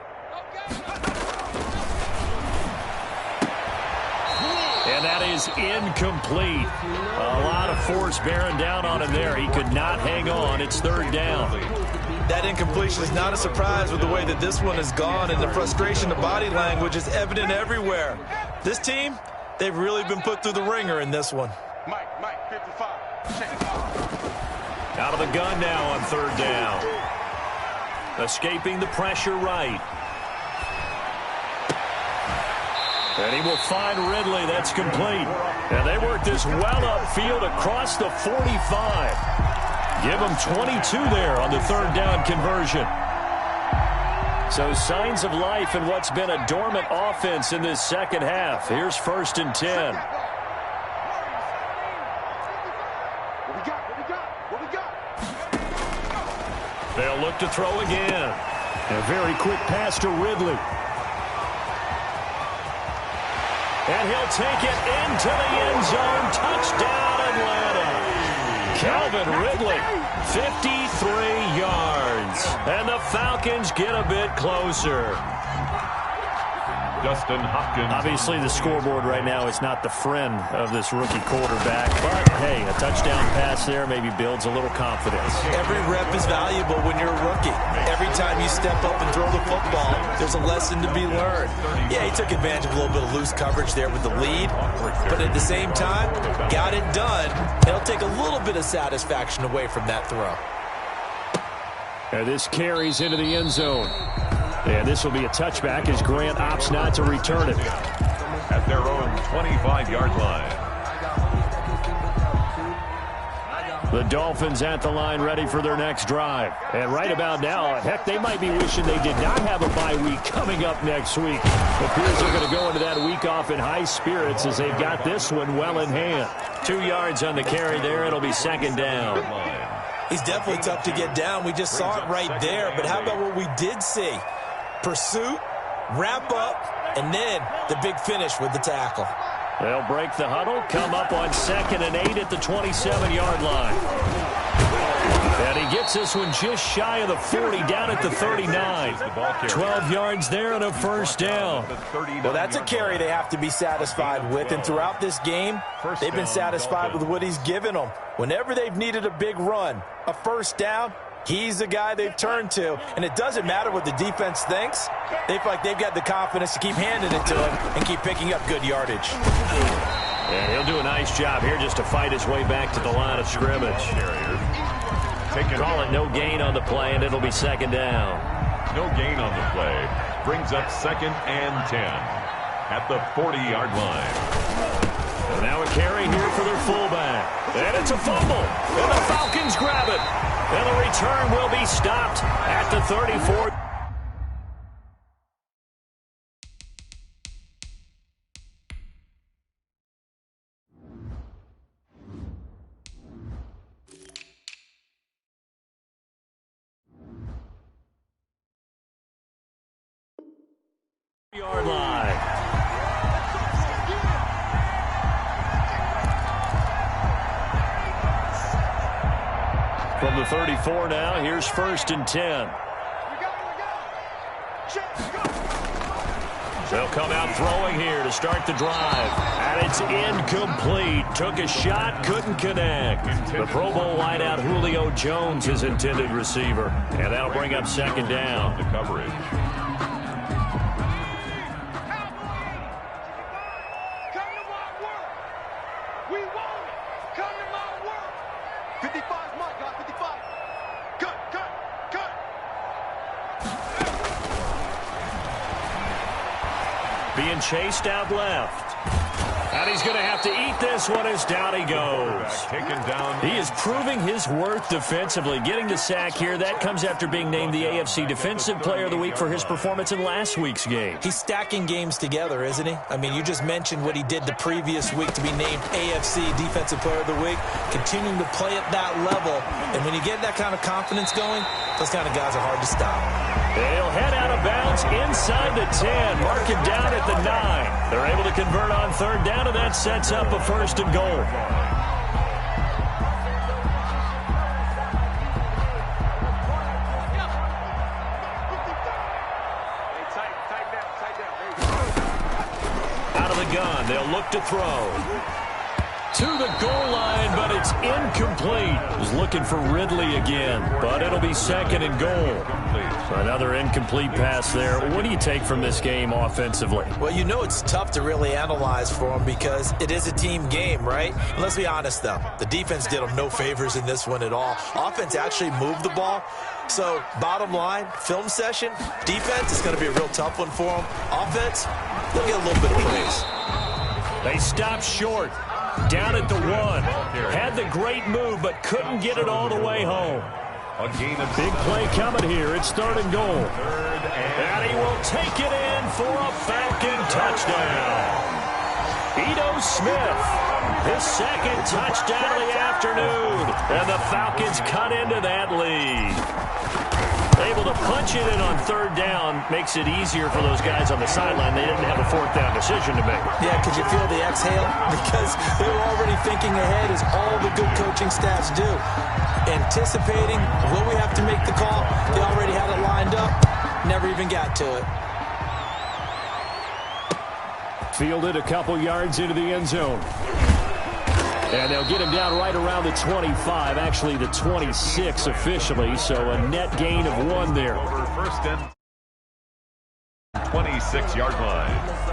A: And that is incomplete. A lot of force bearing down on him there. He could not hang on. It's 3rd down.
C: That incompletion is not a surprise with the way that this one has gone, and the frustration, the body language is evident everywhere. This team, they've really been put through the ringer in this one.
D: Mike, 55.
A: Out of the gun now on 3rd down. Escaping the pressure right. And he will find Ridley. That's complete. And they work this well upfield across the 45. Give them 22 there on the 3rd down conversion. So signs of life in what's been a dormant offense in this 2nd half. Here's 1st and 10.
D: What we got?
A: They'll look to throw again. A very quick pass to Ridley. And he'll take it into the end zone. Touchdown, Atlanta. Calvin Ridley, 53 yards. And the Falcons get a bit closer.
B: Dustin Hopkins.
A: Obviously, the scoreboard right now is not the friend of this rookie quarterback. But, hey, a touchdown pass there maybe builds a little confidence.
C: Every rep is valuable when you're a rookie. Every time you step up and throw the football, there's a lesson to be learned. Yeah, he took advantage of a little bit of loose coverage there with the lead. But at the same time, got it done. It'll take a little bit of satisfaction away from that throw.
A: And this carries into the end zone. And this will be a touchback as Grant opts not to return it.
B: At their own 25-yard line.
A: The Dolphins at the line ready for their next drive. And right about now, heck, they might be wishing they did not have a bye week coming up next week. It appears they're going to go into that week off in high spirits as they've got this one well in hand. 2 yards on the carry there. It'll be 2nd down.
C: He's definitely tough to get down. We just saw it right there. But how about what we did see? Pursuit, wrap up, and then the big finish with the tackle.
A: They'll break the huddle, come up on 2nd and 8 at the 27-yard line. And he gets this one just shy of the 40, down at the 39. 12 yards there and a 1st down.
C: Well, that's a carry they have to be satisfied with. And throughout this game, they've been satisfied with what he's given them. Whenever they've needed a big run, a 1st down, He's the guy they've turned to, and it doesn't matter what the defense thinks. They feel like they've got the confidence to keep handing it to him and keep picking up good yardage.
A: And he'll do a nice job here just to fight his way back to the line of scrimmage. Call it no gain on the play, and it'll be second down.
B: No gain on the play. Brings up 2nd and 10 at the 40-yard line.
A: And now a carry here for their fullback. And it's a fumble. And the Falcons grab it. And the return will be stopped at the 34. Yard line. From the 34 now, here's 1st and 10. They'll come out throwing here to start the drive. And it's incomplete. Took a shot, couldn't connect. The Pro Bowl wideout Julio Jones, his intended receiver. And that'll bring up second down.
B: The coverage.
A: Being chased out left. And he's going to have to eat this one as down he goes. He is proving his worth defensively. Getting the sack here, that comes after being named the AFC Defensive Player of the Week for his performance in last week's game.
C: He's stacking games together, isn't he? I mean, you just mentioned what he did the previous week to be named AFC Defensive Player of the Week, continuing to play at that level. And when you get that kind of confidence going, those kind of guys are hard to stop.
A: They'll head out of bounds inside the 10, mark him down at the 9. They're able to convert on third down, and that sets up a 1st and goal. Out of the gun, they'll look to throw. To the goal line, but it's incomplete. Was looking for Ridley again, but it'll be 2nd and goal. Another incomplete pass there. What do you take from this game offensively?
C: Well, you know it's tough to really analyze for them because it is a team game, right? And let's be honest, though. The defense did them no favors in this one at all. Offense actually moved the ball. So, bottom line, film session, defense is going to be a real tough one for them. Offense, they'll get a little bit of praise.
A: They stopped short. Down at the 1. Had the great move, but couldn't get it all the way home. Big play coming here. It's 3rd and goal. And he will take it in for a Falcon touchdown. Ito Smith, his 2nd touchdown of the afternoon. And the Falcons cut into that lead. Able to punch it in on 3rd down makes it easier for those guys on the sideline. They didn't have a 4th down decision to make.
C: Yeah, could you feel the exhale? Because they were already thinking ahead, as all the good coaching staffs do. Anticipating, will we have to make the call? They already had it lined up. Never even got to it.
A: Fielded a couple yards into the end zone. And they'll get him down right around the 25, actually the 26 officially, so a net gain of 1 there.
B: 1st and 26-yard line.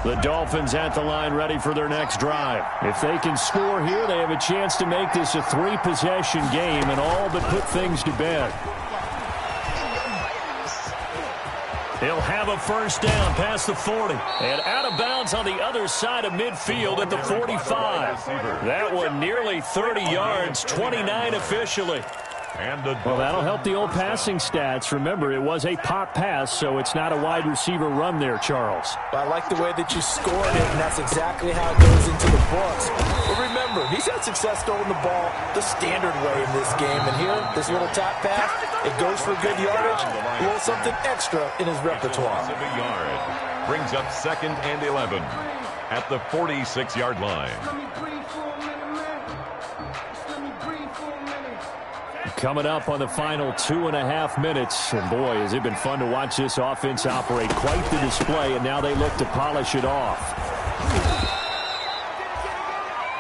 A: The Dolphins at the line ready for their next drive. If they can score here, they have a chance to make this a 3-possession game and all but put things to bed. He'll have a 1st down past the 40. And out of bounds on the other side of midfield at the 45. That one nearly 30 yards, 29 officially.
E: Well, that'll help the old passing stats. Remember, it was a pop pass, so it's not a wide receiver run there, Charles.
C: I like the way that you scored it, and that's exactly how it goes into the books. But remember, he's had success throwing the ball the standard way in this game. And here, this little top pass, it goes for good yardage, a little something extra in his repertoire.
B: brings up 2nd and 11 at the 46-yard line.
E: Coming up on the final 2.5 minutes. And boy, has it been fun to watch this offense operate. Quite the display, and now they look to polish it off.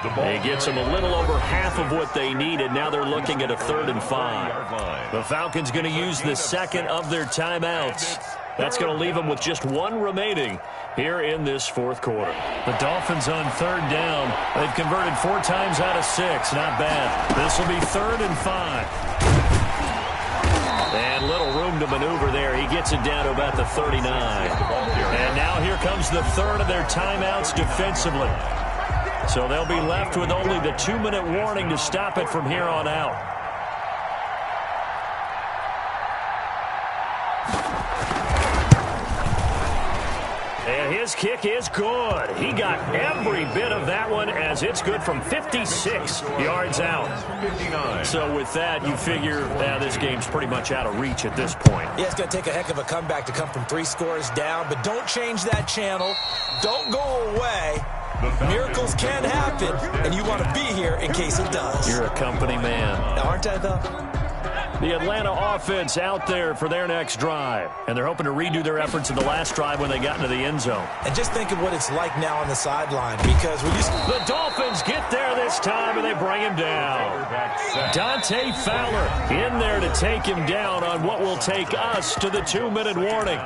E: It gets them a little over half of what they needed. Now they're looking at a 3rd and 5. The Falcons going to use the second of their timeouts. That's going to leave them with just one remaining here in this 4th quarter. The Dolphins on 3rd down. They've converted 4 times out of 6. Not bad. This will be 3rd and 5. And little room to maneuver there. He gets it down to about the 39. And now here comes the 3rd of their timeouts defensively. So they'll be left with only the 2-minute warning to stop it from here on out. And his kick is good. He got every bit of that one as it's good from 56 yards out. 59. So with that, you figure this game's pretty much out of reach at this point.
C: Yeah, it's going to take a heck of a comeback to come from 3 scores down, but don't change that channel. Don't go away. Miracles can happen, and you want to be here in case it does.
E: You're a company man.
C: Aren't I, though?
E: The Atlanta offense out there for their next drive. And they're hoping to redo their efforts in the last drive when they got into the end zone.
C: And just think of what it's like now on the sideline, because when you...
E: The Dolphins get there this time, and they bring him down. Dante Fowler in there to take him down on what will take us to the 2-minute warning.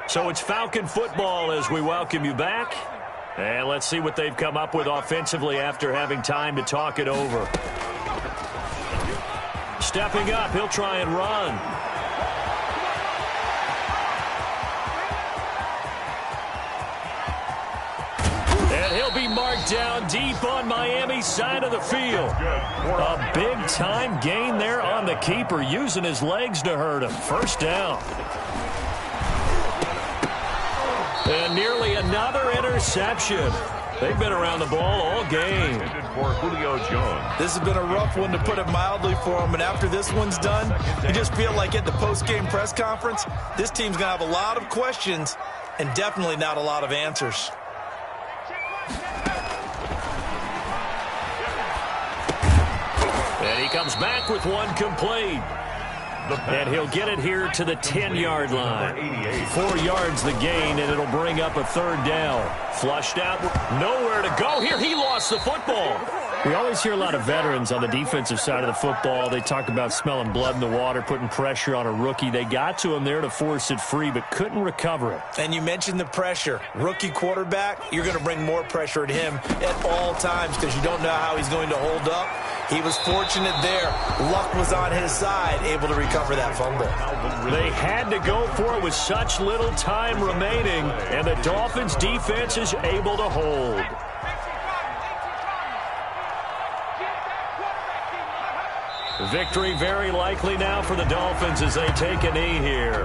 E: So it's Falcon football as we welcome you back. And let's see what they've come up with offensively after having time to talk it over. Stepping up, he'll try and run. And he'll be marked down deep on Miami's side of the field. A big-time gain there on the keeper, using his legs to hurt him. First down. And nearly another interception. They've been around the ball all game.
C: This has been a rough one, to put it mildly, for them. And after this one's done, you just feel like at the post-game press conference, this team's going to have a lot of questions and definitely not a lot of answers.
E: And he comes back with one complete. And he'll get it here to the 10-yard line. 4 yards the gain, and it'll bring up a 3rd down. Flushed out, nowhere to go here. He lost the football. We always hear a lot of veterans on the defensive side of the football. They talk about smelling blood in the water, putting pressure on a rookie. They got to him there to force it free, but couldn't recover it.
C: And you mentioned the pressure. Rookie quarterback, you're going to bring more pressure at him at all times because you don't know how he's going to hold up. He was fortunate there. Luck was on his side, able to recover that fumble.
E: They had to go for it with such little time remaining, and the Dolphins' defense is able to hold. Victory very likely now for the Dolphins as they take a knee here.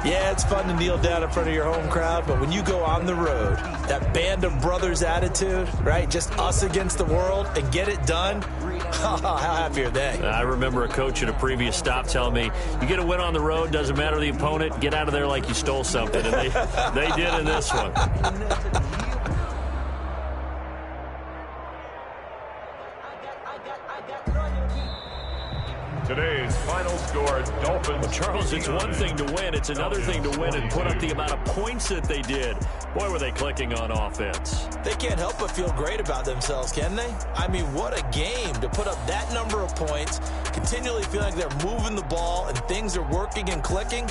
C: Yeah, it's fun to kneel down in front of your home crowd, but when you go on the road, that band of brothers attitude, right, just us against the world, and get it done, how happy are they?
E: I remember a coach at a previous stop telling me, you get a win on the road, doesn't matter the opponent, get out of there like you stole something, and they did in this one.
B: Today's final score, Dolphins.
E: Well, Charles, it's one thing to win. It's another thing to win and put up the amount of points that they did. Boy, were they clicking on offense.
C: They can't help but feel great about themselves, can they? I mean, what a game to put up that number of points, continually feeling like they're moving the ball and things are working and clicking.